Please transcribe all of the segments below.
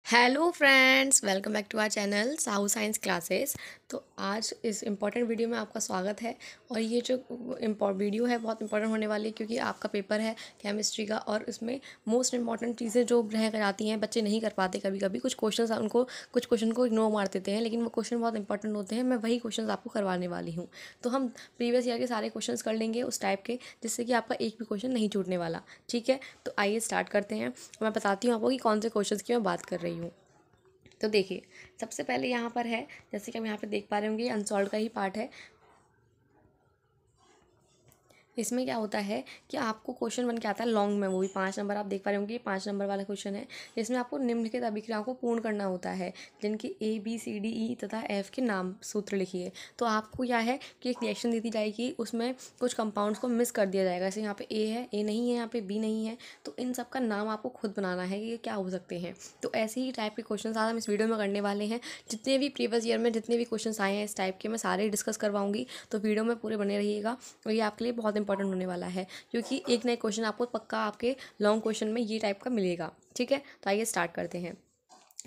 Hello friends, welcome back to our channel Sahu science classes. तो आज इस इम्पॉर्टेंट वीडियो में आपका स्वागत है। और ये जो वीडियो है बहुत इंपॉर्टेंट होने वाली है, क्योंकि आपका पेपर है केमिस्ट्री का और इसमें मोस्ट इंपॉर्टेंट चीज़ें जो रह कर जाती हैं बच्चे नहीं कर पाते। कभी कभी कुछ क्वेश्चन को इग्नोर मार देते हैं, लेकिन वो क्वेश्चन बहुत इंपॉर्टेंट होते हैं। मैं वही क्वेश्चन आपको करवाने वाली हूँ। तो हम प्रीवियस ईयर के सारे क्वेश्चन कर लेंगे उस टाइप के, जिससे कि आपका एक भी क्वेश्चन नहीं छूटने वाला। ठीक है, तो आइए स्टार्ट करते हैं। मैं बताती हूँ आपको कि कौन से क्वेश्चन की मैं बात कर रही हूँ। तो देखिए, सबसे पहले यहाँ पर है, जैसे कि हम यहाँ पे देख पा रहे होंगे, अनसॉल्व का ही पार्ट है। इसमें क्या होता है कि आपको क्वेश्चन बन के आता है लॉन्ग में, वो भी 5 नंबर। आप देख पा रहे होंगे 5 नंबर वाला क्वेश्चन है। इसमें आपको निम्नलिखित अभिक्रियाओं को पूर्ण करना होता है, जिनकी ABCDE तथा F के नाम सूत्र लिखिए। तो आपको क्या है कि एक रिएक्शन दी जाएगी, उसमें कुछ कंपाउंड्स को मिस कर दिया जाएगा। जैसे यहाँ पे A है, A नहीं है, यहाँ पे B नहीं है, तो इन सब का नाम आपको खुद बनाना है कि ये क्या हो सकते हैं। तो ऐसे ही टाइप के क्वेश्चन आज हम इस वीडियो में करने वाले हैं। जितने भी प्रीवियस ईयर में जितने भी क्वेश्चन आए हैं इस टाइप के, मैं सारे डिस्कस करवाऊंगी। तो वीडियो में पूरे बने रहिएगा और ये आपके लिए बहुत इंपॉर्टेंट होने वाला है, क्योंकि एक नए क्वेश्चन आपको पक्का आपके लॉन्ग क्वेश्चन में ये टाइप का मिलेगा। ठीक है, तो आइए स्टार्ट करते हैं।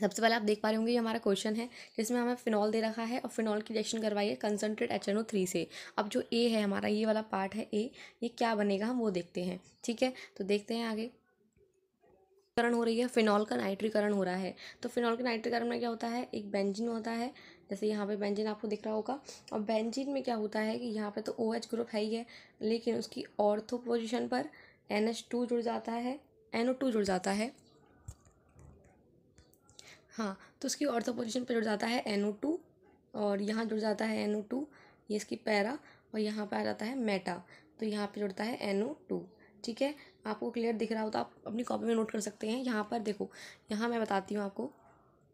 सबसे पहले आप देख पा रहे होंगे ये हमारा क्वेश्चन है, जिसमें हमें फिनॉल दे रखा है और फिनॉल की रिएक्शन करवाइए कंसनट्रेट HNO3 से। अब जो ए है हमारा, ये वाला पार्ट है ए, ये क्या बनेगा हम वो देखते हैं। ठीक है, तो देखते हैं आगे। करण हो रही है, फिनॉल का नाइट्रीकरण हो रहा है। तो फिनॉल के नाइट्रीकरण में क्या होता है, एक बेंजीन होता है। जैसे यहाँ पे बेंजीन आपको दिख रहा होगा। और बेंजीन में क्या होता है कि यहाँ पे तो OH ग्रुप है ही है, लेकिन उसकी ऑर्थो पोजीशन पर NH2 जुड़ जाता है, NO2 जुड़ जाता है। हाँ, तो उसकी ऑर्थो पोजीशन पर जुड़ जाता है NO2, और यहाँ जुड़ जाता है NO2, ये इसकी पैरा, और यहाँ पे आ जाता है मेटा। तो यहाँ पे जुड़ता है NO2। ठीक है, आपको क्लियर दिख रहा हो तो आप अपनी कॉपी में नोट कर सकते हैं। यहाँ पर देखो, यहाँ मैं बताती हूँ आपको।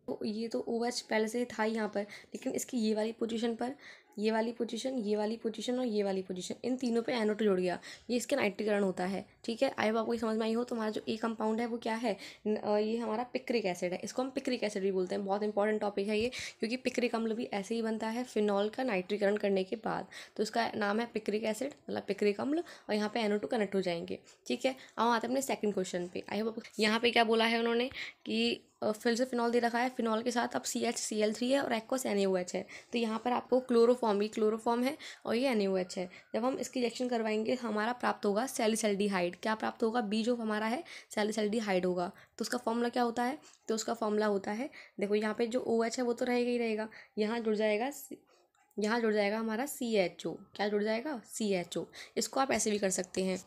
तो ये तो OH पहले से था यहाँ पर, लेकिन इसकी ये वाली पोजीशन पर, ये वाली पोजीशन, ये वाली पोजीशन और ये वाली पोजीशन, इन तीनों पे NO2 जुड़ गया। ये इसका नाइट्रीकरण होता है। ठीक है, आई होप आपको ये समझ में आई हो। तो हमारा जो ए कंपाउंड है वो क्या है, ये हमारा पिक्रिक एसिड है। इसको हम पिक्रिक एसिड भी बोलते हैं। बहुत इंपॉर्टेंट टॉपिक है ये, क्योंकि पिक्रिक अम्ल भी ऐसे ही बनता है फिनॉल का नाइट्रीकरण करने के बाद। तो इसका नाम है पिक्रिक एसिड, मतलब पिक्रिक अम्ल, और यहाँ पे NO2 कनेक्ट हो जाएंगे। ठीक है, अब आते हैं अपने सेकंड क्वेश्चन पे। आई होप यहाँ पे क्या बोला है उन्होंने कि फिर से फिनॉल दे रखा है, फिनॉल के साथ अब CHCl3 है और एक्वस NaOH है। तो यहाँ पर आपको क्लोरोफॉर्म है और ये NaOH है। जब हम इसकी रिएक्शन करवाएंगे हमारा प्राप्त होगा सैलिसल्डिहाइड। क्या प्राप्त होगा, बी जो हमारा है सैलिसल्डिहाइड होगा। तो उसका फॉर्मूला क्या होता है, तो उसका फॉर्मूला होता है, देखो यहाँ पे जो OH है वो तो रहेगा ही रहेगा, यहाँ जुड़ जाएगा हमारा CHO। क्या जुड़ जाएगा, CHO। इसको आप ऐसे भी कर सकते हैं,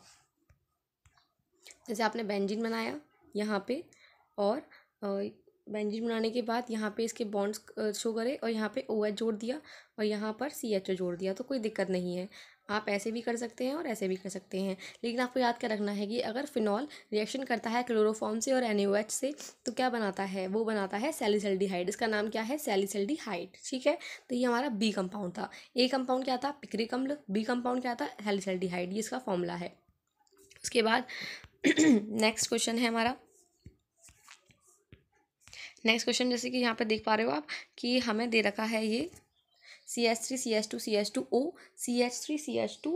जैसे आपने बेंजीन बनाया यहाँ पे, और बेंजीन बनाने के बाद यहाँ पे इसके बॉन्ड्स शो करे, और यहाँ पे OH जोड़ दिया, और यहाँ पर CHO जोड़ दिया, तो कोई दिक्कत नहीं है। आप ऐसे भी कर सकते हैं और ऐसे भी कर सकते हैं, लेकिन आपको याद क्या रखना है कि अगर फिनॉल रिएक्शन करता है क्लोरोफॉर्म से और NaOH से, तो क्या बनाता है, वो बनाता है सैलिसल्डिहाइड। इसका नाम क्या है, सैलिसल्डिहाइड। ठीक है, तो ये हमारा बी कंपाउंड था। ए कंपाउंड क्या था, पिक्रिक अम्ल। बी कंपाउंड क्या था, सैलिसल्डिहाइड। ये इसका फॉर्मूला है। उसके बाद नेक्स्ट क्वेश्चन है हमारा। नेक्स्ट क्वेश्चन, जैसे कि यहाँ पे देख पा रहे हो आप कि हमें दे रखा है ये CH3CH2CH2O, CH3CH2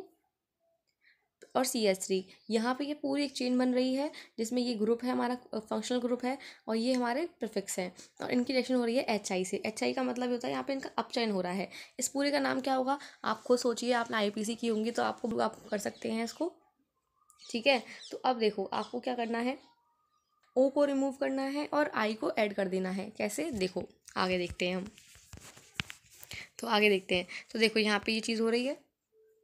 और CH3। यहाँ पे ये पूरी एक चेन बन रही है, जिसमें ये ग्रुप है हमारा, फंक्शनल ग्रुप है, और ये हमारे प्रीफिक्स हैं, और इनकी रिएक्शन हो रही है HI से। HI का मतलब होता है यहाँ पे इनका अपचयन हो रहा है। इस पूरे का नाम क्या होगा, आप खुद सोचिए। आपने IPC की होंगी तो आप कर सकते हैं इसको। ठीक है, तो अब देखो आपको क्या करना है, O को रिमूव करना है और I को ऐड कर देना है। कैसे, देखो आगे देखते हैं हम। तो आगे देखते हैं, तो देखो यहाँ पे ये चीज़ हो रही है,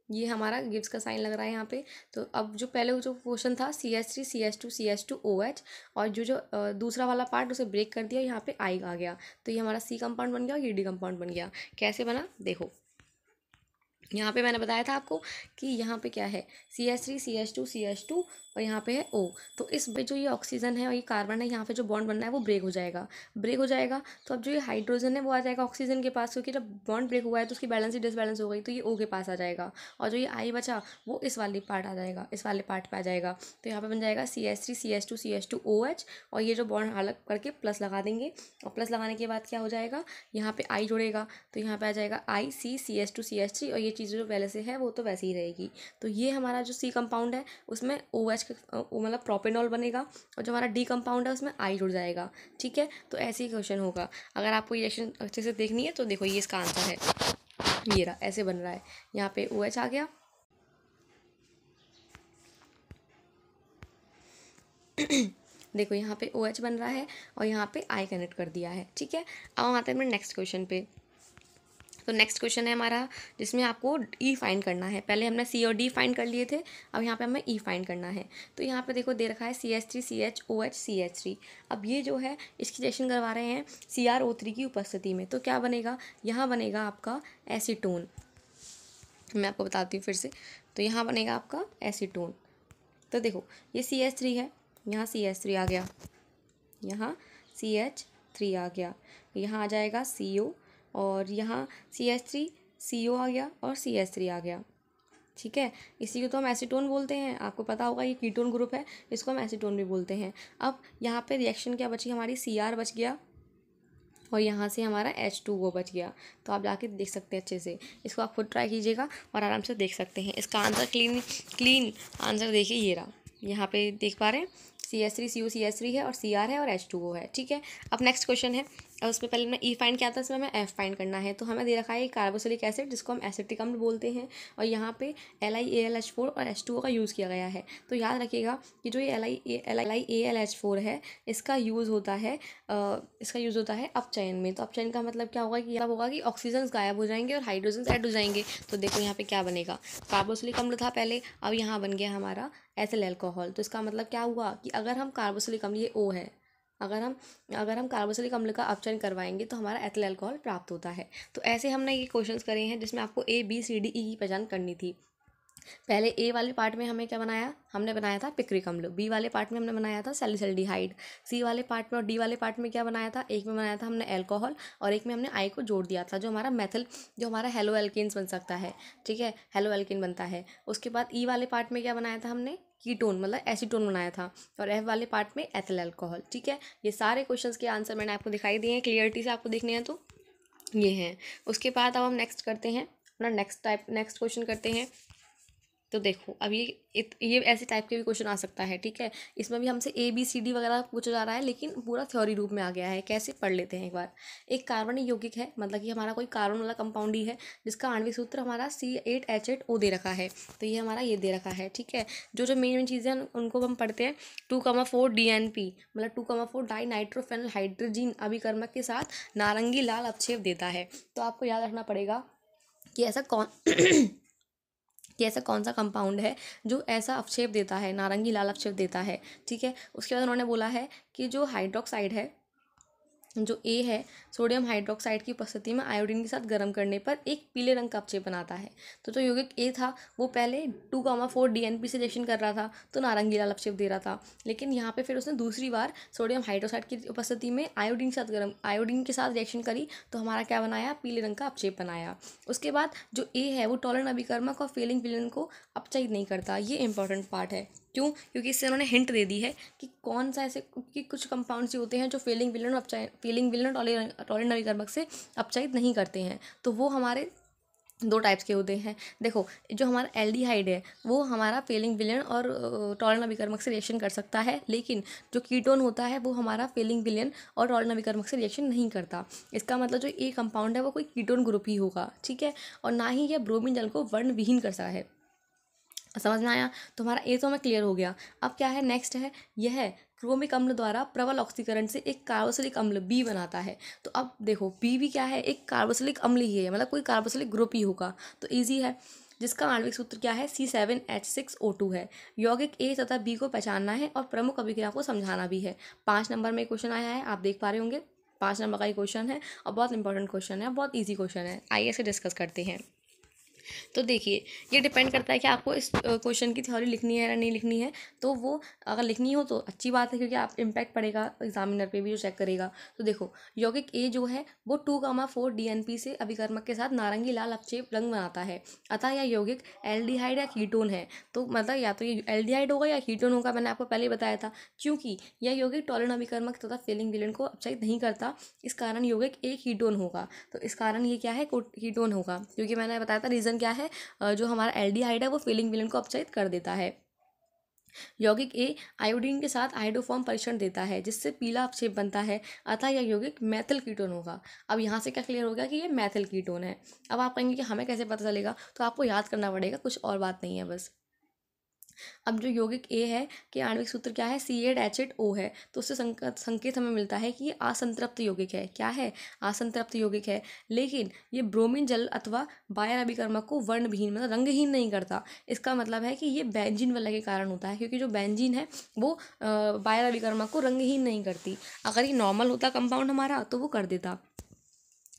ये हमारा गिब्स का साइन लग रहा है यहाँ पे। तो अब जो पहले जो क्वेश्चन था CH3CH2CH2OH, और जो दूसरा वाला पार्ट उसे ब्रेक कर दिया, यहाँ पे I आ गया। तो ये हमारा C कंपाउंड बन गया और ये D कंपाउंड बन गया। कैसे बना, देखो यहाँ पे मैंने बताया था आपको कि यहाँ पे क्या है, CH3CH2CH2, और यहाँ पे है O। तो इस पे जो ये ऑक्सीजन है और ये कार्बन है, यहाँ पे जो बॉन्ड बनना है वो ब्रेक हो जाएगा। तो अब जो ये हाइड्रोजन है वो आ जाएगा ऑक्सीजन के पास, क्योंकि जब बॉन्ड ब्रेक हुआ है तो उसकी बैलेंस ही डिसबैलेंस हो गई, तो ये O के पास आ जाएगा। और जो ये I बचा वो इस वाले पार्ट पे आ जाएगा। तो यहाँ पे बन जाएगा CH3CH2CH2OH, और ये जो बॉन्ड अलग करके प्लस लगा देंगे, और प्लस लगाने के बाद क्या हो जाएगा, यहाँ पे I जुड़ेगा, तो यहाँ पे आ जाएगा ICCH2CH3, और ये चीज़ जो पहले से है वो तो वैसे ही रहेगी। तो ये हमारा जो सी कंपाउंड है उसमें OH का मतलब प्रोपेनॉल बनेगा, और जो हमारा डी कंपाउंड है उसमें आई जुड़ जाएगा। ठीक है, तो ऐसे ही क्वेश्चन होगा। अगर आपको ये रिएक्शन अच्छे से देखनी है तो देखो ये इसका आंसर है, ये रहा, ऐसे बन रहा है। यहाँ पे OH आ गया देखो यहाँ पे OH बन रहा है और यहाँ पे आई कनेक्ट कर दिया है। ठीक है, अब हम आते हैं अपने नेक्स्ट क्वेश्चन पे। तो नेक्स्ट क्वेश्चन है हमारा जिसमें आपको ई फाइंड करना है। पहले हमने सी और डी फाइंड कर लिए थे, अब यहाँ पे हमें ई फाइंड करना है। तो यहाँ पे देखो दे रखा है CH3 CHOH CH3। अब ये जो है इसकी रिएक्शन करवा रहे हैं CrO3 की उपस्थिति में। तो क्या बनेगा, यहाँ बनेगा आपका एसीटोन। मैं आपको बताती हूँ फिर से। तो यहाँ बनेगा आपका एसीटोन। तो देखो ये CH3 है, यहाँ CH3 आ गया, यहाँ CH3 आ गया, यहाँ आ जाएगा CO, और यहाँ CH3 CO आ गया और CH3 आ गया। ठीक है, इसी को तो हम एसीटोन बोलते हैं। आपको पता होगा ये कीटोन ग्रुप है, इसको हम एसीटोन भी बोलते हैं। अब यहाँ पे रिएक्शन क्या बची हमारी, Cr बच गया और यहाँ से हमारा H2O बच गया। तो आप जाके देख सकते हैं अच्छे से, इसको आप खुद ट्राई कीजिएगा और आराम से देख सकते हैं। इसका आंसर क्लीन आंसर देखिए, ये रहा, यहाँ पे देख पा रहे हैं CH3 CO CH3 है और Cr है और H2O है। ठीक है, अब नेक्स्ट क्वेश्चन है, और उसमें पहले मैं ई फाइंड किया था, इसमें हमें एफ फाइंड करना है। तो हमें दे रखा है कार्बोक्सिलिक एसिड जिसको हम एसिटिक अम्ल बोलते हैं, और यहाँ पे LiAlH4 और H2O का यूज़ किया गया है। तो याद रखिएगा कि जो ये LiAlH4 है इसका यूज़ होता है अपचयन में। तो अपचयन का मतलब क्या होगा कि ऑक्सीजन गायब हो जाएंगे और हाइड्रोजन ऐड हो जाएंगे। तो देखो यहाँ पे क्या बनेगा, कार्बोक्सिलिक अम्ल था पहले, अब यहाँ बन गया हमारा एथिल अल्कोहल। तो इसका मतलब क्या हुआ कि अगर हम कार्बोक्सिलिक अम्ल, ये O है, अगर हम कार्बोक्सिलिक अम्ल का अपचयन करवाएंगे तो हमारा एथिल अल्कोहल प्राप्त होता है। तो ऐसे हमने ये क्वेश्चंस करे हैं जिसमें आपको A B C D E की पहचान करनी थी। पहले ए वाले पार्ट में हमें क्या बनाया, हमने बनाया था पिक्रिक अम्ल। बी वाले पार्ट में हमने बनाया था सैलिसिल्डिहाइड। सी वाले पार्ट में और डी वाले पार्ट में क्या बनाया था, एक में बनाया था हमने अल्कोहल और एक में हमने आई को जोड़ दिया था, जो हमारा हेलो एल्केन्स बन सकता है। ठीक है, हेलो एल्केन बनता है। उसके बाद ई वाले पार्ट में क्या बनाया था हमने, कीटोन मतलब एसीटोन बनाया था, और एफ वाले पार्ट में एथिल अल्कोहल। ठीक है, ये सारे क्वेश्चंस के आंसर मैंने आपको दिखाई दिए हैं, क्लियरिटी से आपको देखने हैं तो ये हैं। उसके बाद अब हम नेक्स्ट करते हैं अपना नेक्स्ट क्वेश्चन करते हैं। तो देखो अब ये ऐसे टाइप के भी क्वेश्चन आ सकता है। ठीक है, इसमें भी हमसे ABCD वगैरह पूछा जा रहा है, लेकिन पूरा थ्योरी रूप में आ गया है। कैसे, पढ़ लेते हैं एक बार। एक कार्बनिक यौगिक है, मतलब कि हमारा कोई कार्बन वाला कंपाउंड ही है, जिसका आणविक सूत्र हमारा C8H8O दे रखा है। तो ये हमारा ये दे रखा है। ठीक है, जो मेन चीज़ें उनको हम पढ़ते हैं। 2,4 DNP मतलब 2,4 डाई नाइट्रोफेनल हाइड्रोजीन अभिकर्मक के साथ नारंगी लाल अपक्षेप देता है। तो आपको याद रखना पड़ेगा कि ऐसा कौन सा कंपाउंड है जो ऐसा अपक्षेप देता है, नारंगी लाल अपक्षेप देता है। ठीक है, उसके बाद उन्होंने बोला है कि जो हाइड्रोक्साइड है, जो A है, सोडियम हाइड्रोक्साइड की उपस्थिति में आयोडीन के साथ गर्म करने पर एक पीले रंग का अपक्षेप बनाता है। तो जो यौगिक A था वो पहले 2,4 DNP से रिएक्शन कर रहा था, तो नारंगी लाल अपक्षेप दे रहा था। लेकिन यहाँ पे फिर उसने दूसरी बार सोडियम हाइड्रोक्साइड की उपस्थिति में आयोडीन के साथ रिएक्शन करी, तो हमारा क्या बनाया, पीले रंग का अपक्षेप बनाया। उसके बाद जो A है वो टॉलरेंट अभिकर्मक और फेलिंग विलेन को अपचयित नहीं करता। ये इंपॉर्टेंट पार्ट है। क्यों, क्योंकि इससे उन्होंने हिंट दे दी है कि कौन सा ऐसे कि कुछ कंपाउंड्स होते हैं जो फेलिंग विलन टॉलरेंट अभिकर्मक से अपचयित नहीं करते हैं। तो वो हमारे 2 टाइप्स के होते हैं। देखो जो हमारा एल्डिहाइड है वो हमारा फेलिंग विलेन और टॉलरेंट अभिकर्मक से रिएक्शन कर सकता है, लेकिन जो कीटोन होता है वो हमारा फेलिंग विलेन और टॉलरेंट अभिकर्मक से रिएक्शन नहीं करता। इसका मतलब जो ए कंपाउंड है वो कोई कीटोन ग्रुप ही होगा। ठीक है, और ना ही यह ब्रोमीन जल को वर्ण विहीन कर सकता है। समझ में आया? तो हमारा ए तो हमें क्लियर हो गया। अब क्या है, नेक्स्ट है यह क्रोमिक अम्ल द्वारा प्रबल ऑक्सीकरण से एक कार्बोक्सिलिक अम्ल बी बनाता है। तो अब देखो बी भी क्या है, एक कार्बोक्सिलिक अम्ल ही है, मतलब कोई कार्बोक्सिलिक ग्रुप ही होगा। तो इजी है, जिसका आणविक सूत्र क्या है, C7H6O2 है। यौगिक ए तथा बी को पहचानना है और प्रमुख अभिक्रिया को समझाना भी है। 5 नंबर में क्वेश्चन आया है, आप देख पा रहे होंगे। 5 नंबर का ही क्वेश्चन है और बहुत इंपॉर्टेंट क्वेश्चन है, बहुत ईजी क्वेश्चन है। आइए इसे डिस्कस करते हैं। तो देखिए ये डिपेंड करता है कि आपको इस क्वेश्चन की थ्योरी लिखनी है या नहीं लिखनी है। तो वो अगर लिखनी हो तो अच्छी बात है, क्योंकि आप इम्पैक्ट पड़ेगा एग्जामिनर पे भी जो चेक करेगा। तो देखो यौगिक ए जो है वो 2,4 DNP से अभिकर्मक के साथ नारंगी लाल अपक्षेप रंग बनाता है। अतः यह यौगिक एल्डिहाइड या कीटोन है। तो मतलब या तो ये एल्डिहाइड होगा या कीटोन होगा, मैंने आपको पहले ही बताया था। क्योंकि यह यौगिक टॉलरेंट अभिकर्मक तथा फेलिंग विलेन को अपचयित नहीं करता, इस कारण यौगिक ए कीटोन होगा। तो इस कारण ये क्या है, कीटोन होगा, क्योंकि मैंने बताया था रीजन रीज़न क्या है, जो हमारा एल्डिहाइड है वो फीलिंग विलेन को अपचयित कर देता है। यौगिक ए आयोडीन के साथ आयोडोफॉर्म परीक्षण देता है जिससे पीला अपक्षेप बनता है, अतः यह यौगिक मैथिल कीटोन होगा। अब यहाँ से क्या क्लियर हो गया कि ये मैथिल कीटोन है। अब आप कहेंगे कि हमें कैसे पता चलेगा, तो आपको याद करना पड़ेगा, कुछ और बात नहीं है बस। अब जो यौगिक ए है कि आणविक सूत्र क्या है, C8H8O है, तो उससे संकेत हमें मिलता है कि ये असंतृप्त यौगिक है। क्या है, असंतृप्त यौगिक है। लेकिन ये ब्रोमीन जल अथवा बायर अभिकर्मक को वर्णविहीन मतलब रंगहीन नहीं करता। इसका मतलब है कि ये बेंजीन वलय के कारण होता है, क्योंकि जो बेंजीन है वो बायर अभिकर्मक को रंगहीन नहीं करती। अगर ये नॉर्मल होता कंपाउंड हमारा तो वो कर देता।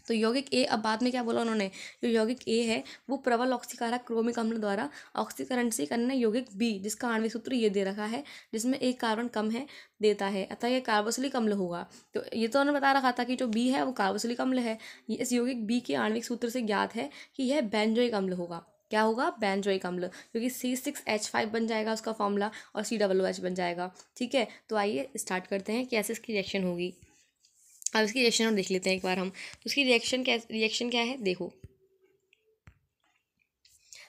तो यौगिक ए, अब बाद में क्या बोला उन्होंने, जो यौगिक ए है वो प्रबल ऑक्सीकारक क्रोमिक अम्ल द्वारा ऑक्सीकरण से अन्य यौगिक बी, जिसका आणविक सूत्र ये दे रखा है, जिसमें एक कार्बन कम है, देता है, अतः यह कार्बोक्सिलिक अम्ल होगा। तो ये तो उन्होंने बता रखा था कि जो बी है वो कार्बोक्सिलिक अम्ल है। ये इस यौगिक बी के आणविक सूत्र से ज्ञात है कि यह बेंजोइक अम्ल होगा। क्या होगा, बेंजोइक अम्ल, क्योंकि C6H5 बन जाएगा उसका फॉर्मूला और COOH बन जाएगा। ठीक है, तो आइए स्टार्ट करते हैं कैसे इसकी रिएक्शन होगी। अब इसकी रिएक्शन हम देख लेते हैं एक बार हम। तो इसकी रिएक्शन क्या है, देखो।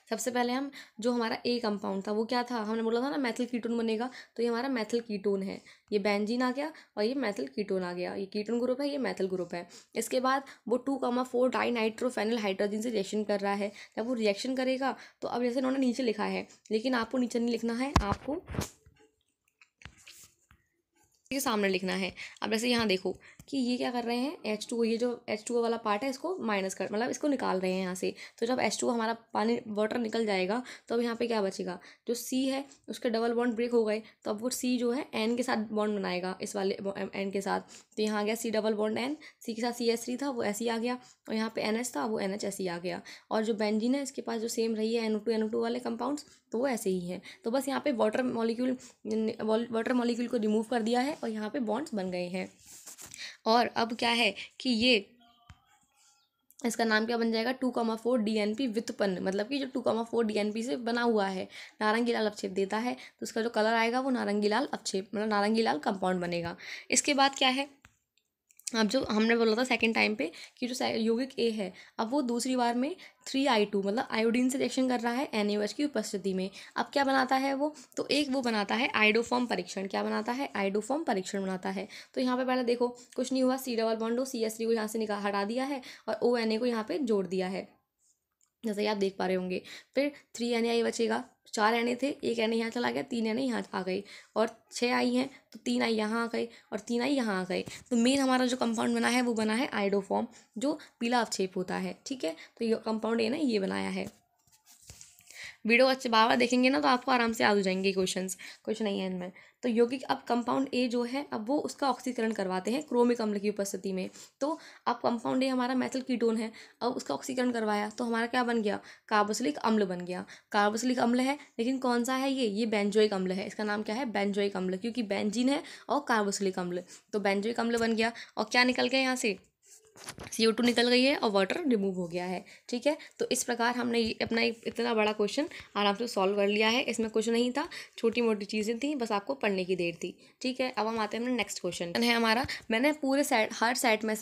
सबसे पहले हम, जो हमारा ए कंपाउंड था वो क्या था, हमने बोला था ना मैथिल कीटोन बनेगा, तो ये हमारा मैथिल कीटोन है। ये बेंजीन आ गया और ये मैथिल कीटोन आ गया। ये कीटोन ग्रुप है, ये मैथिल ग्रुप है। इसके बाद वो 2,4 डाइनाइट्रोफेनिल हाइड्रोजन से रिएक्शन कर रहा है। जब वो रिएक्शन करेगा तो अब जैसे उन्होंने नीचे लिखा है, लेकिन आपको नीचे नहीं लिखना है, आपको के सामने लिखना है। अब जैसे यहाँ देखो कि ये क्या कर रहे हैं, H2O, ये जो H2O वाला पार्ट है इसको माइनस कर मतलब इसको निकाल रहे हैं यहाँ से। तो जब H2O हमारा पानी वाटर निकल जाएगा तो अब यहाँ पे क्या बचेगा, जो C है उसके डबल बॉन्ड ब्रेक हो गए, तो अब वो C जो है N के साथ बॉन्ड बनाएगा, इस वाले N के साथ। तो यहाँ आ गया C double bond N, C के साथ CH3 था वो ऐसे ही आ गया, और यहाँ पे NH था वो NH ऐसे ही आ गया। और जो बेंजीन है इसके पास जो सेम रही है NO2 वाले कंपाउंड्स, तो वो ऐसे ही हैं। तो बस यहाँ पे वाटर मॉलिक्यूल को रिमूव कर दिया है और यहाँ पे बॉन्ड्स बन गए हैं। और अब क्या है कि ये इसका नाम क्या बन जाएगा, 2,4 DNP व्युत्पन्न, मतलब कि जो 2,4 DNP से बना हुआ है, नारंगी लाल अपक्षेप देता है, तो उसका जो कलर आएगा वो नारंगी लाल अपक्षेप मतलब नारंगी लाल कंपाउंड बनेगा। इसके बाद क्या है, अब जो हमने बोला था सेकंड टाइम पे कि जो यौगिक ए है, अब वो दूसरी बार में 3I2 मतलब आयोडीन से रिएक्शन कर रहा है NaOH की उपस्थिति में। अब क्या बनाता है वो, तो एक वो बनाता है आइडोफॉर्म परीक्षण। क्या बनाता है, आइडोफॉर्म परीक्षण बनाता है। तो यहाँ पे पहले देखो कुछ नहीं हुआ, C डबल बॉन्ड CH3 को यहाँ से हटा दिया है और ONA को यहाँ पे जोड़ दिया है, जैसे आप देख पा रहे होंगे। फिर 3Na बचेगा, 4 Na थे, 1 Na यहाँ चला गया, 3 Na यहाँ आ गई, और 6 I हैं तो 3 I यहाँ आ गए और 3 I यहाँ आ गए। तो मेन हमारा जो कंपाउंड बना है वो बना है आइडोफॉर्म, जो पीला अवक्षेप होता है। ठीक है, तो ये कंपाउंड ए ने ये बनाया है। वीडियो अच्छे बार देखेंगे ना तो आपको आराम से याद हो जाएंगे क्वेश्चंस, कुछ नहीं है इनमें। तो यौगिक अब कंपाउंड ए जो है अब वो उसका ऑक्सीकरण करवाते हैं क्रोमिक अम्ल की उपस्थिति में। तो अब कंपाउंड ए हमारा मैथिल कीटोन है, अब उसका ऑक्सीकरण करवाया तो हमारा क्या बन गया, कार्बोक्सिलिक अम्ल बन गया। कार्बोक्सिलिक अम्ल है, लेकिन कौन सा है ये बेंजोइक अम्ल है। इसका नाम क्या है, बेंजोइक अम्ल, क्योंकि बेंजीन है और कार्बोक्सिलिक अम्ल, तो बेंजोइक अम्ल बन गया। और क्या निकल गया यहाँ से, CO2 निकल गई है और वाटर रिमूव हो गया है। ठीक है, तो इस प्रकार हमने अपना इतना बड़ा क्वेश्चन आराम से सॉल्व कर लिया है। इसमें कुछ नहीं था, छोटी मोटी चीज़ें थी, बस आपको पढ़ने की देर थी। ठीक है, अब हम आते हैं अपने नेक्स्ट क्वेश्चन है हमारा। मैंने पूरे हर सेट में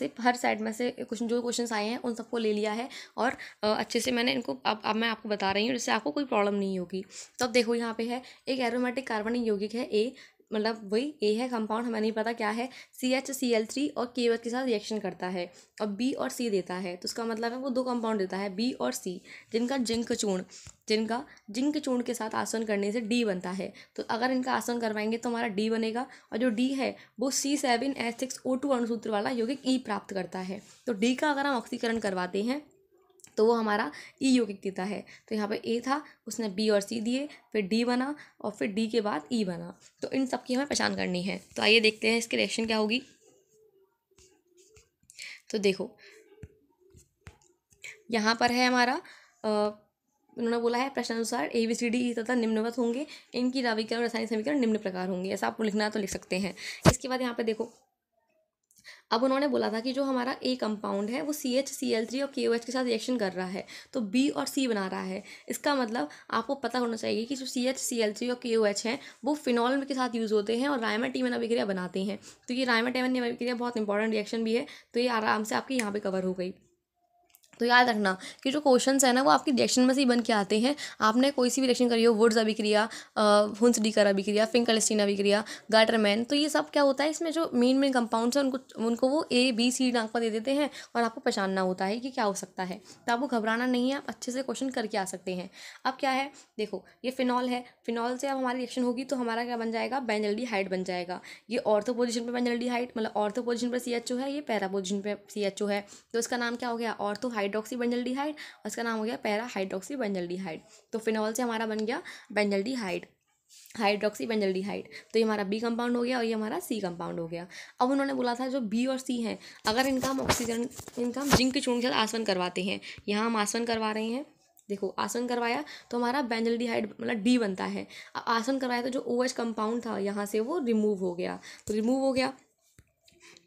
से कुछ जो क्वेश्चन आए हैं उन सबको ले लिया है और अच्छे से मैंने इनको अब मैं आपको बता रही हूँ, जिससे आपको कोई प्रॉब्लम नहीं होगी। तो अब देखो यहाँ पे है एक एरोमेटिक कार्बनिक यौगिक है ए, मतलब वही ए है कंपाउंड, हमें नहीं पता क्या है, CHCl3 और KOH के साथ रिएक्शन करता है और B और C देता है। तो उसका मतलब है वो दो कंपाउंड देता है B और C, जिनका जिंक चूर्ण के साथ आसवन करने से D बनता है। तो अगर इनका आसवन करवाएंगे तो हमारा D बनेगा, और जो D है वो C7H6O2 अणुसूत्र वाला यौगिक E प्राप्त करता है। तो D का अगर हम ऑक्सीकरण करवाते हैं तो वो हमारा ई यौगिक देता है। तो यहाँ पे ए था, उसने बी और सी दिए, फिर डी बना और फिर डी के बाद ई बना। तो इन सब की हमें पहचान करनी है। तो आइए देखते हैं इसकी रिएक्शन क्या होगी। तो देखो यहाँ पर है हमारा उन्होंने बोला है प्रश्नानुसार ABCD तथा निम्नवत होंगे, इनकी राविकीय और रासायनिक समीकरण निम्न प्रकार होंगे। ऐसा आपको लिखना है तो लिख सकते हैं। इसके बाद यहाँ पे देखो, अब उन्होंने बोला था कि जो हमारा ए कंपाउंड है वो CHCl3 और KOH के साथ रिएक्शन कर रहा है, तो B और C बना रहा है। इसका मतलब आपको पता होना चाहिए कि जो CHCl3 और KOH हैं वो फिनॉल के साथ यूज़ होते हैं और रायमा-टीमन अभिक्रिया बनाते हैं। तो ये रायमा-टीमन अभिक्रिया बहुत इंपॉर्टेंट रिएक्शन भी है, तो ये आराम से आपकी यहाँ पे कवर हो गई। तो याद रखना कि जो क्वेश्चंस है ना वो आपकी रिएक्शन में से ही बन के आते हैं। आपने कोई सी भी रिएक्शन करी हो, वुड्स अभिक्रिया, हुंसडीकर अभिक्रिया, फिंकलस्टीन अभिक्रिया, गाटरमैन, तो ये सब क्या होता है, इसमें जो मेन कंपाउंड्स हैं उनको वो A B C नाम पर दे देते हैं और आपको पहचानना होता है कि क्या हो सकता है। तो आपको घबराना नहीं है, आप अच्छे से क्वेश्चन करके आ सकते हैं। अब क्या है, देखो ये फिनॉल है, फिनॉल से अब हमारी रिएक्शन होगी तो हमारा क्या बन जाएगा, बेंजल्डिहाइड बन जाएगा। ये ऑर्थो पोजीशन पे बेंजल्डिहाइड, मतलब ऑर्थो पोजीशन पर CHO है, ये पैरा पोजीशन पे CHO है, तो इसका नाम क्या हो गया, ऑर्थो हाइड्रोक्सी बेंजल्डिहाइड, और इसका नाम हो गया पैरा हाइड्रोक्सी बेंजल्डिहाइड। तो फिनॉल से हमारा बन गया बेंजल्डिहाइड, हाइड्रोक्सी बेंजल्डिहाइड। तो ये हमारा B कंपाउंड हो गया और ये हमारा C कंपाउंड हो गया। अब उन्होंने बोला था जो B और C हैं, अगर इनका हम ऑक्सीजन, इनका हम जिंक के चूर्ण के साथ आसवन करवाते हैं, यहाँ हम आसवन करवा रहे हैं, देखो आसवन करवाया तो हमारा बेंजल्डिहाइड मतलब D बनता है। अब आसवन करवाया तो जो OH कंपाउंड था यहाँ से वो रिमूव हो गया, तो रिमूव हो गया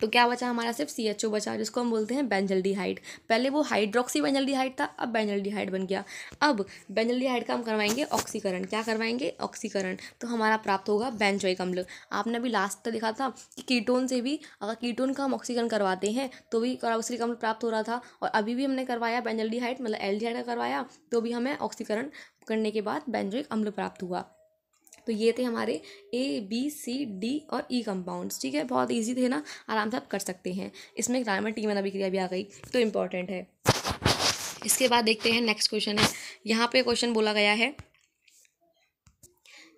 तो क्या बचा हमारा, सिर्फ CHO बचा, जिसको हम बोलते हैं बेंजल्डिहाइड। पहले वो हाइड्रोक्सी बेंजल्डिहाइड था, अब बेंजल्डिहाइड बन गया। अब बेंजल्डिहाइड का हम करवाएंगे ऑक्सीकरण, क्या करवाएंगे, ऑक्सीकरण, तो हमारा प्राप्त होगा बेंजोइक अम्ल। आपने अभी लास्ट तक देखा था कि कीटोन से भी, अगर कीटोन का हम ऑक्सीकरण करवाते हैं तो भी कार्बोक्सिलिक अम्ल प्राप्त हो रहा था, और अभी भी हमने करवाया बेंजल्डिहाइड मतलब एल्डिहाइड का करवाया तो भी हमें ऑक्सीकरण करने के बाद बेंजोइक अम्ल प्राप्त हुआ। तो ये थे हमारे A B C D और E कंपाउंड्स। ठीक है, बहुत इजी थे ना, आराम से आप कर सकते हैं। इसमें एक डायमंड टीमन अभिक्रिया भी आ गई तो इम्पॉर्टेंट है। इसके बाद देखते हैं नेक्स्ट क्वेश्चन है, यहाँ पे क्वेश्चन बोला गया है,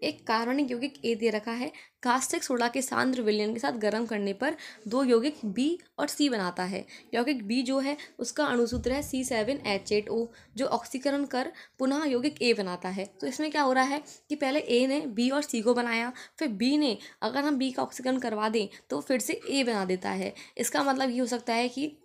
एक कार्बनिक यौगिक A दे रखा है, कास्टिक सोडा के सांद्र विलयन के साथ गर्म करने पर दो यौगिक B और C बनाता है। यौगिक B जो है उसका अणुसूत्र है C7H8O, जो ऑक्सीकरण कर पुनः यौगिक A बनाता है। तो इसमें क्या हो रहा है कि पहले A ने B और C को बनाया, फिर B ने, अगर हम B का ऑक्सीकरण करवा दें तो फिर से A बना देता है। इसका मतलब ये हो सकता है कि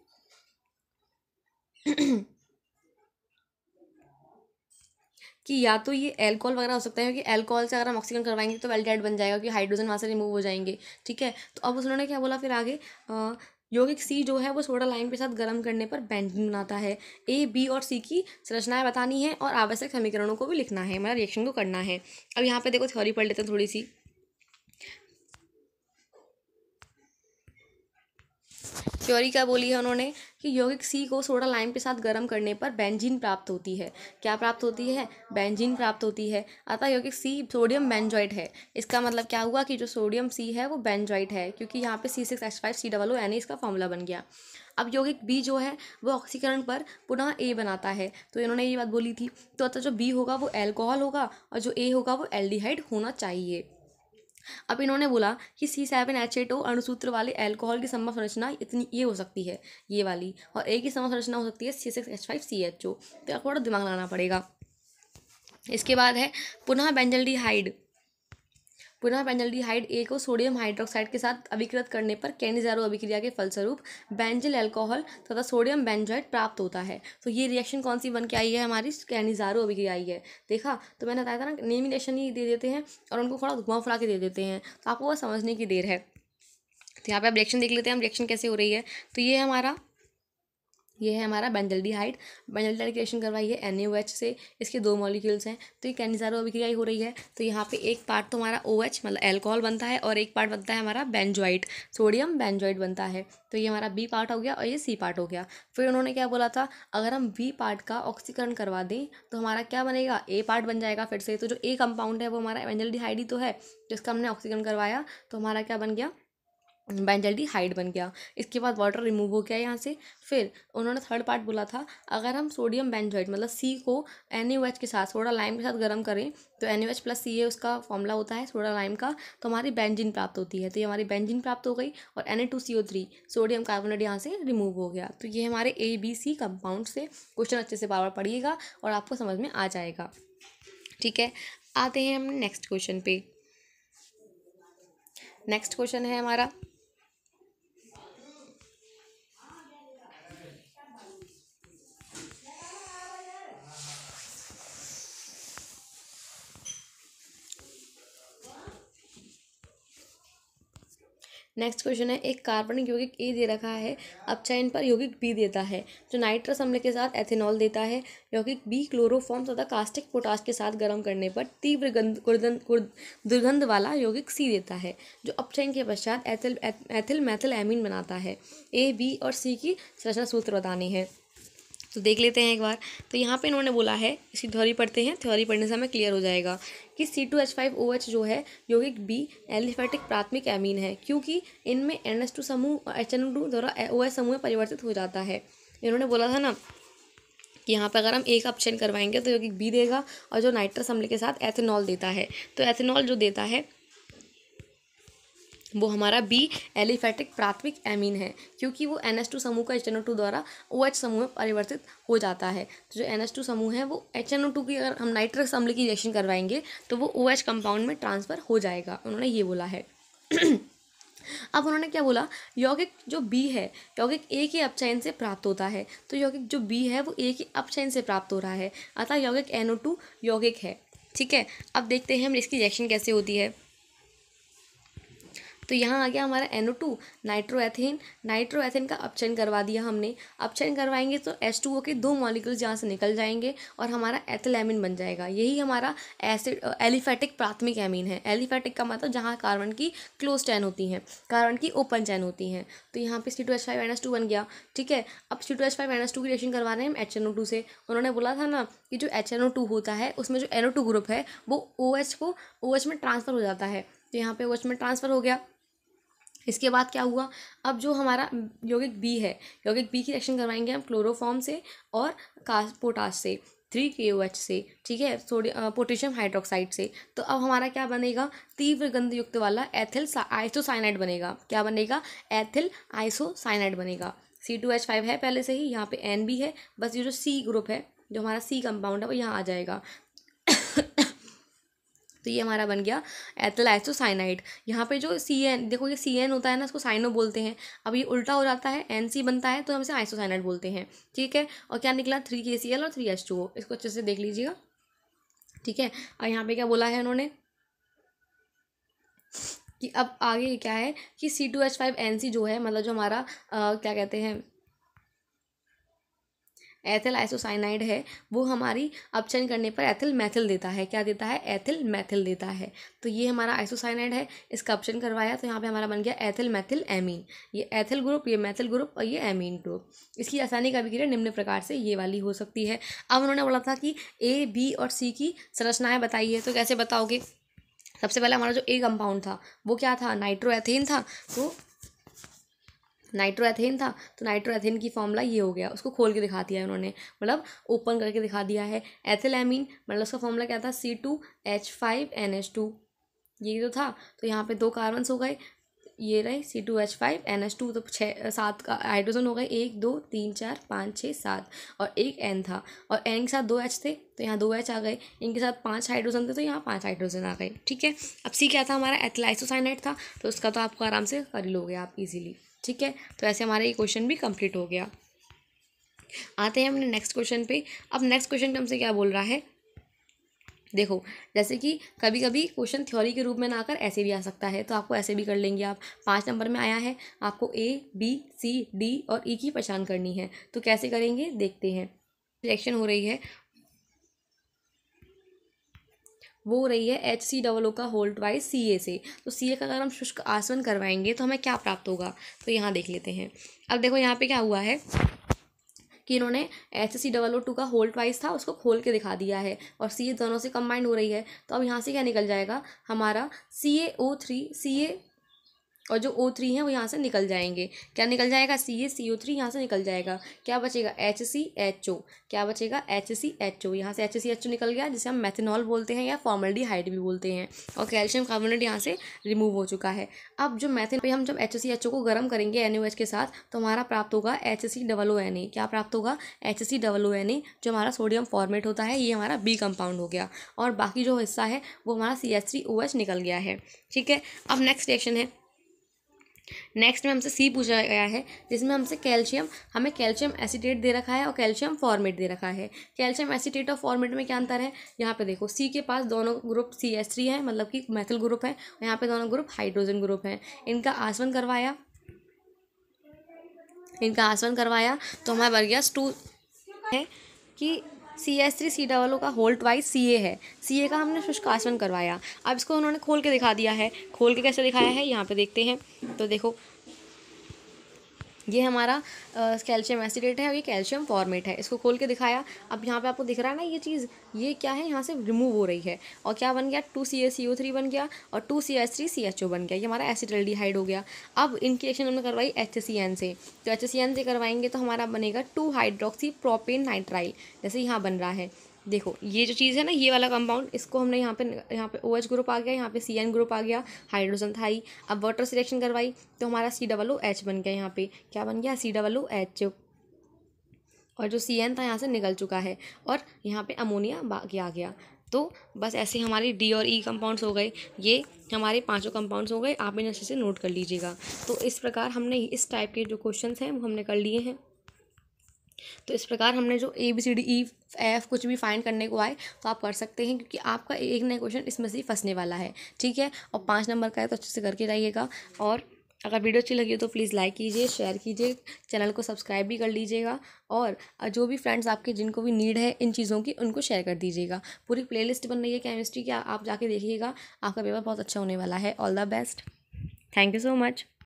या तो ये अल्कोहल वगैरह हो सकता है, क्योंकि अल्कोहल से अगर हम ऑक्सीजन करवाएंगे तो एल्डिहाइड बन जाएगा, क्योंकि हाइड्रोजन वहाँ से रिमूव हो जाएंगे। ठीक है, तो अब उन्होंने क्या बोला फिर आगे, यौगिक C जो है वो सोडा लाइम के साथ गर्म करने पर बेंजीन बनाता है। A B और C की संरचनाएं बतानी है और आवश्यक समीकरणों को भी लिखना है, मतलब रिएक्शन को करना है। अब यहाँ पे देखो थ्योरी पढ़ लेते हैं थोड़ी सी। थ्योरी क्या बोली है उन्होंने कि यौगिक C को सोडा लाइम के साथ गर्म करने पर बेंजीन प्राप्त होती है। क्या प्राप्त होती है, बेंजीन प्राप्त होती है। अतः यौगिक C सोडियम बेंजोइट है। इसका मतलब क्या हुआ कि जो सोडियम C है वो बेंजोइट है, क्योंकि यहाँ पे C6H5COO इसका फॉर्मूला बन गया। अब यौगिक B जो है वो ऑक्सीकरण पर पुनः A बनाता है, तो इन्होंने ये बात बोली थी। तो अतः जो B होगा वो अल्कोहल होगा और जो A होगा वो एल्डिहाइड होना चाहिए। अब इन्होंने बोला कि C7H8O अणुसूत्र वाले अल्कोहल की संभव संरचना इतनी ये हो सकती है, ये वाली, और A की संभव संरचना हो सकती है C6H5CHO। तो थोड़ा दिमाग लगाना पड़ेगा। इसके बाद है पुनः बेंजल्डिहाइड। पुनः बेंजल्डिहाइड A को सोडियम हाइड्रोक्साइड के साथ अभिकृत करने पर कैनिजारो अभिक्रिया के फलस्वरूप बेंजिल अल्कोहल तथा सोडियम बेंजोइट प्राप्त होता है। तो ये रिएक्शन कौन सी बन के आई है, हमारी कैनिजारो अभिक्रिया आई है। देखा, तो मैंने बताया था ना, नेमिनेशन ही दे देते हैं और उनको थोड़ा घुमा फिरा के दे देते हैं, तो आपको वो समझने की देर है। तो यहाँ पे आप रिएक्शन देख लेते हैं, हम रिएक्शन कैसे हो रही है। तो ये है हमारा बेंजल्डिहाइड। बेंजल्डिहाइड की रिएक्शन करवाई है NaOH से, इसके दो मॉलिक्यूल्स हैं, तो ये कैनिजारो अभिक्रिया हो रही है। तो यहाँ पे एक पार्ट तो हमारा OH मतलब अल्कोहल बनता है और एक पार्ट बनता है हमारा बेंजोइट, सोडियम बेंजोइट बनता है। तो ये हमारा B पार्ट हो गया और ये C पार्ट हो गया। फिर उन्होंने क्या बोला था, अगर हम B पार्ट का ऑक्सीकरण करवा दें तो हमारा क्या बनेगा, A पार्ट बन जाएगा फिर से। तो जो A कंपाउंड है वो हमारा बेंजल्डिहाइड ही तो है, जिसका हमने ऑक्सीकरण करवाया, तो हमारा क्या बन गया, बेंजल्डिहाइड बन गया। इसके बाद वाटर रिमूव हो गया यहाँ से। फिर उन्होंने थर्ड पार्ट बोला था, अगर हम सोडियम बेंजोइट मतलब C को NaOH के साथ सोडा लाइम के साथ गर्म करें तो NaOH प्लस Ca उसका फॉर्मूला होता है सोडा लाइम का, तो हमारी बेंजीन प्राप्त होती है। तो ये हमारी बेंजीन प्राप्त हो गई और Na2CO3 सोडियम कार्बोनेट यहाँ से रिमूव हो गया। तो ये हमारे ABC कंपाउंड से क्वेश्चन अच्छे से बार बार पढ़िएगा और आपको समझ में आ जाएगा। ठीक है, आते हैं हम नेक्स्ट क्वेश्चन पे। नेक्स्ट क्वेश्चन है हमारा, नेक्स्ट क्वेश्चन है, एक कार्बनिक यौगिक A दे रखा है, अपचयन पर यौगिक B देता है, जो नाइट्रस अम्ल के साथ एथेनॉल देता है। यौगिक B क्लोरोफॉर्म तथा कास्टिक पोटाश के साथ गर्म करने पर तीव्र दुर्गंध वाला यौगिक C देता है, जो अपचयन के पश्चात एथिल मैथिल एमीन बनाता है। A B और C की संरचना सूत्र बताने हैं। तो देख लेते हैं एक बार। तो यहाँ पे इन्होंने बोला है, इसकी थ्योरी पढ़ते हैं, थ्योरी पढ़ने से हमें क्लियर हो जाएगा कि C2H5OH जो है यौगिक बी एलिफेटिक प्राथमिक एमीन है, क्योंकि इनमें NH2 समूह HNO2 द्वारा OH समूह में परिवर्तित हो जाता है। इन्होंने बोला था ना कि यहाँ पर अगर हम एक ऑप्शन करवाएंगे तो यौगिक बी देगा, और जो नाइट्रस अम्ल के साथ एथेनॉल देता है, तो एथेनॉल जो देता है वो हमारा बी एलिफेटिक प्राथमिक एमीन है, क्योंकि वो NH2 समूह का HNO2 द्वारा OH समूह में परिवर्तित हो जाता है। तो जो NH2 समूह है वो HNO2 की, अगर हम नाइट्रस अम्ल की रिएक्शन करवाएंगे तो वो OH कंपाउंड में ट्रांसफ़र हो जाएगा, उन्होंने ये बोला है। अब उन्होंने क्या बोला, यौगिक जो बी है यौगिक ए के अपचयन से प्राप्त होता है, तो यौगिक जो बी है वो ए के अपचयन से प्राप्त हो रहा है, अतः यौगिक NO2 यौगिक है। ठीक है, अब देखते हैं हम इसकी रिएक्शन कैसे होती है। तो यहाँ आ गया हमारा NO2 नाइट्रोएथेन, नाइट्रोएथेन का अपचयन करवा दिया हमने। अपचयन करवाएंगे तो H2O के 2 मॉलिक्यूल्स यहाँ से निकल जाएंगे और हमारा एथिलएमीन बन जाएगा। यही हमारा एसिड एलिफेटिक प्राथमिक एमीन है। एलिफेटिक का मतलब जहाँ कार्बन की क्लोज चैन होती हैं, कार्बन की ओपन चैन होती हैं। तो यहाँ पे C2H5NH2 बन गया। ठीक है, अब C2H5NH2 की रिएक्शन करवा रहे हैं हम HNO2 से। उन्होंने बोला था ना कि जो HNO2 होता है उसमें जो NO2 ग्रुप है वो OH को OH में ट्रांसफ़र हो जाता है, तो यहाँ पे OH में ट्रांसफ़र हो गया। इसके बाद क्या हुआ, अब जो हमारा यौगिक बी है, यौगिक बी की रिएक्शन करवाएंगे हम क्लोरोफॉर्म से और पोटाश से, 3KOH से। ठीक है, पोटेशियम हाइड्रोक्साइड से। तो अब हमारा क्या बनेगा, तीव्र गंध युक्त वाला एथिल आइसोसाइनाइड बनेगा। क्या बनेगा, एथिल आइसोसाइनाइड बनेगा। C2H5 है पहले से ही, यहाँ पे N भी है, बस ये जो C ग्रुप है, जो हमारा C कंपाउंड है वो यहाँ आ जाएगा। तो ये हमारा बन गया एथिल आइसोसाइनाइड। यहाँ पे जो CN, देखो ये CN होता है ना, इसको साइनो बोलते हैं। अब ये उल्टा हो जाता है, NC बनता है तो हम इसे आइसोसाइनाइड बोलते हैं। ठीक है, और क्या निकला, 3KCl और 3H2O। इसको अच्छे से देख लीजिएगा। ठीक है, और यहाँ पे क्या बोला है उन्होंने कि अब आगे क्या है कि C2H5NC जो है, मतलब जो हमारा क्या कहते हैं एथिल आइसोसाइनाइड है, वो हमारी अपचयन करने पर एथिल मैथिल देता है। क्या देता है, एथिल मैथिल देता है। तो ये हमारा आइसोसाइनाइड है, इसका अपचयन करवाया तो यहाँ पे हमारा बन गया एथिल मैथिल एमीन। ये एथिल ग्रुप, ये मैथिल ग्रुप और ये एमीन ग्रुप। इसकी रासायनिक अभिक्रिया निम्न प्रकार से ये वाली हो सकती है। अब उन्होंने बोला था कि A, B और C की संरचनाएं बताइए, तो कैसे बताओगे। सबसे पहले हमारा जो A कंपाउंड था वो क्या था, नाइट्रोएथेन था। तो नाइट्रोएथेन था, तो नाइट्रोएथेन की फॉर्मूला ये हो गया, उसको खोल के दिखा दिया है उन्होंने, मतलब ओपन करके दिखा दिया है। एथिलएमीन मतलब उसका फॉर्मूला क्या था, C2H5NH2, ये तो था। तो यहाँ पे 2 कार्बन्स हो गए, ये रहे C2H5NH2, तो 7 का हाइड्रोजन हो गए, 1 2 3 4 5 6 7, और एक N था, और N के साथ 2 H थे तो यहाँ 2 H आ गए, इनके साथ 5 हाइड्रोजन थे तो यहाँ 5 हाइड्रोजन आ गए। ठीक है, अब C क्या था हमारा, एथिल आइसोसाइनाइड था, तो उसका तो आपको आराम से कर लोगे आप इजीली। ठीक है, तो ऐसे हमारा ये क्वेश्चन भी कंप्लीट हो गया। आते हैं हमने नेक्स्ट क्वेश्चन पे। अब नेक्स्ट क्वेश्चन पे हमसे क्या बोल रहा है, देखो जैसे कि कभी कभी क्वेश्चन थ्योरी के रूप में ना आकर ऐसे भी आ सकता है, तो आपको ऐसे भी कर लेंगे आप। 5 नंबर में आया है, आपको A, B, C, D और E की पहचान करनी है, तो कैसे करेंगे देखते हैं। रिएक्शन हो रही है, वो हो रही है HCOO का होल ट्वाइस Ca से। तो Ca का अगर हम शुष्क आसवन करवाएंगे तो हमें क्या प्राप्त होगा, तो यहाँ देख लेते हैं। अब देखो यहाँ पे क्या हुआ है कि इन्होंने HCOO2 का होल ट्वाइस था, उसको खोल के दिखा दिया है, और Ca दोनों से कंबाइंड हो रही है। तो अब यहाँ से क्या निकल जाएगा, हमारा CaO3 Ca, और जो O3 हैं वो यहाँ से निकल जाएंगे। क्या निकल जाएगा, CaCO3 यहाँ से निकल जाएगा। क्या बचेगा, HCHO। क्या बचेगा, HCHO। यहाँ से HCHO निकल गया, जिसे हम मेथनॉल बोलते हैं या फॉर्मल्डिहाइड भी बोलते हैं, और कैल्शियम कार्बोनेट यहाँ से रिमूव हो चुका है। अब जो मेथन पे हम जब HCHO को गर्म करेंगे NaOH के साथ, तो हमारा प्राप्त होगा HCOONA। क्या प्राप्त होगा, HCOONA, जो हमारा सोडियम फॉर्मेट होता है, ये हमारा B कंपाउंड हो गया, और बाकी जो हिस्सा है वो हमारा CH3OH निकल गया है। ठीक है, अब नेक्स्ट रिएक्शन है। नेक्स्ट में हमसे C पूछा गया है, जिसमें हमसे हमें कैल्शियम एसीटेट दे रखा है और कैल्शियम फॉर्मेट दे रखा है। कैल्शियम एसीटेट और फॉर्मेट में क्या अंतर है, यहाँ पे देखो C के पास दोनों ग्रुप CH3 है, मतलब कि मैथिल ग्रुप है, और यहाँ पे दोनों ग्रुप हाइड्रोजन ग्रुप हैं। इनका आसवन करवाया तो हमारा बन गया है कि CH3COO का होल ट्वाइस Ca है। Ca का हमने शुष्क आसवन करवाया। अब इसको उन्होंने खोल के दिखा दिया है। खोल के कैसे दिखाया है, यहाँ पे देखते हैं। तो देखो ये हमारा कैल्शियम एसिडेट है और ये कैल्शियम फॉर्मेट है। इसको खोल के दिखाया। अब यहाँ पे आपको दिख रहा है ना ये चीज़, ये क्या है, यहाँ से रिमूव हो रही है और क्या बन गया, 2CaCO3 बन गया और 2CH3CHO बन गया। ये हमारा एसिटल्डिहाइड हो गया। अब इनकी रिएक्शन हमने करवाई HCN से, तो HCN से करवाएंगे तो हमारा बनेगा 2 हाइड्रोक्सी प्रोपेन नाइट्राइल, जैसे यहाँ बन रहा है। देखो ये जो चीज़ है ना, ये वाला कंपाउंड, इसको हमने यहाँ पे OH ग्रुप आ गया, यहाँ पे CN ग्रुप आ गया, हाइड्रोजन था ही। अब वाटर से रिएक्शन करवाई तो हमारा COOH बन गया। यहाँ पे क्या बन गया, COOH, और जो CN था यहाँ से निकल चुका है और यहाँ पे अमोनिया बाकी आ गया। तो बस ऐसे हमारी D और E कंपाउंड्स हो गए। ये हमारे 5 कंपाउंड्स हो गए। आप इन्हें अच्छे से नोट कर लीजिएगा। तो इस प्रकार हमने इस टाइप के जो क्वेश्चंस हैं वो हमने कर लिए हैं। तो इस प्रकार हमने जो ABCDEF कुछ भी फाइंड करने को आए तो आप कर सकते हैं, क्योंकि आपका एक नया क्वेश्चन इसमें से ही फंसने वाला है। ठीक है, और 5 नंबर का है तो अच्छे से करके जाइएगा। और अगर वीडियो अच्छी लगी हो तो प्लीज़ लाइक कीजिए, शेयर कीजिए, चैनल को सब्सक्राइब भी कर लीजिएगा। और जो भी फ्रेंड्स आपके जिनको भी नीड है इन चीज़ों की, उनको शेयर कर दीजिएगा। पूरी प्लेलिस्ट बन रही है केमिस्ट्री की, आप जाके देखिएगा। आपका पेपर बहुत अच्छा होने वाला है। All the best. Thank you so much.